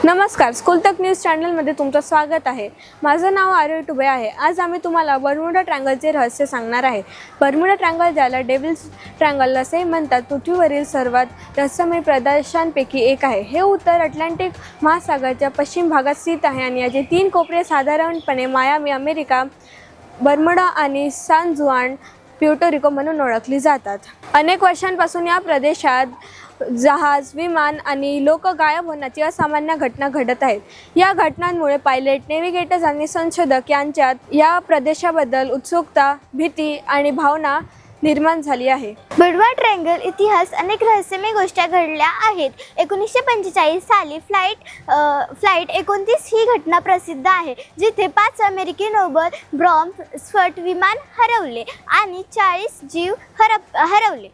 नमस्कार, स्कूल तक न्यूज चॅनलमध्ये तुमचं स्वागत आहे। माझं नाव आर्य टुबे आहे। आज आम्ही तुम्हाला बर्म्युडा ट्रायंगलचे रहस्य सांगणार आहे। बर्म्युडा ट्रायंगल ज्याला डेव्हिल्स ट्रायंगल असे म्हणतात, पृथ्वीवरील सर्वात रहस्यमय प्रदेशांपैकी एक आहे। हे उत्तर अटलांटिक महासागराच्या पश्चिम भागात स्थित आहे आणि याचे 3 कोपरे साधारणपणे मायामी अमेरिका, बर्म्युडा आणि सान जुआन प्युर्टो रिको म्हणून ओळखली जातात। अनेक वर्षांपासून या प्रदेशात जहाज, विमान आणि लोक गायब होण्याची असामान्य घटना घडत आहेत। या घटनांमुळे पायलट, नेव्हिगेटर्स आणि संशोधक यांच्यात या प्रदेशाबद्दल उत्सुकता, भीती आणि भावना निर्माण झाली आहे। बर्म्युडा ट्रायंगल इतिहास अनेक रहस्यमय गोष्टी घडल्या आहेत। 1945 साली फ्लाइट 29 ही घटना प्रसिद्ध आहे, जिथे 5 अमेरिकी नौदल बॉम्ब स्फोट विमान हरवले आणि 40 जीव हरवले।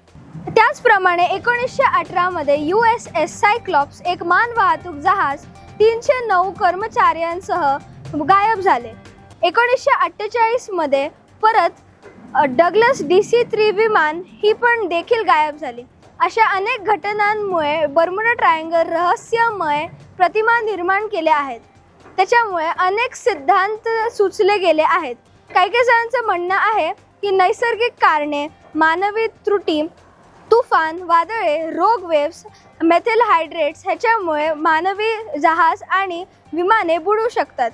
त्याचप्रमाणे 1918 मध्ये USS सायक्लॉप्स एक मालवाहतूक जहाज 309 कर्मचाऱ्यांसह गायब झाले। 1948 मध्ये परत डग्लस DC-3 विमान ही पण देखील गायब झाली। अशा अनेक घटनांमुळे बर्म्युडा ट्रायंगल रहस्यमय प्रतिमा निर्माण केले आहेत। त्याच्यामुळे अनेक सिद्धांत सुचले गेले आहेत। काही जणांचं म्हणणं आहे की नैसर्गिक कारणे, मानवी त्रुटी, तुफान, वादळे, रोग वेव्स, मेथिल हायड्रेट्स ह्याच्यामुळे मानवी जहाज आणि विमाने बुडू शकतात।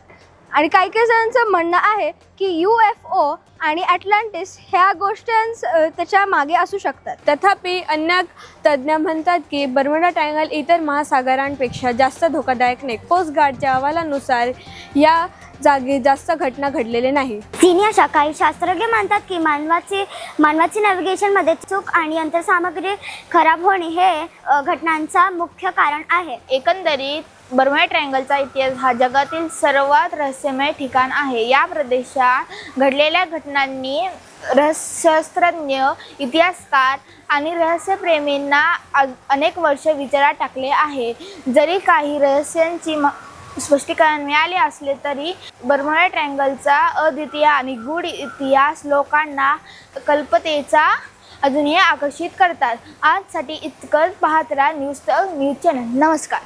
आणि काही जणांचं म्हणणं आहे की UFO आणि अटलांटिस ह्या गोष्टी त्याच्या मागे असू शकतात। तथापि अनेक तज्ज्ञ म्हणतात की बर्म्युडा ट्रायंगल इतर महासागरांपेक्षा जास्त धोकादायक नाही। कोस्ट गार्डच्या अहवालानुसार या जागी जास्त घटना घडलेले नाही। चीनी अशा काही शास्त्रज्ञ मानतात की मानवाची नॅव्हिगेशनमध्ये चूक आणि यंत्रसामग्री खराब होणे हे घटनांचा मुख्य कारण आहे। एकंदरीत बर्म्युडा ट्रायंगलचा इतिहास हा जगातील सर्वात रहस्यमय ठिकाण आहे। या प्रदेशात घडलेल्या घटनांनी रहस्यशास्त्रज्ञ, इतिहासकार आणि रहस्यप्रेमींना अनेक वर्ष विचारात टाकले आहे। जरी काही रहस्यांची स्पष्टीकरण मिळाले असले तरी बर्म्युडा ट्रायंगलचा अद्वितीय आणि गूढ इतिहास लोकांना कल्पतेचा अजूनही आकर्षित करतात। आजसाठी इतकंच। पाहत राहा न्यूज तक न्यूज चॅनल। नमस्कार।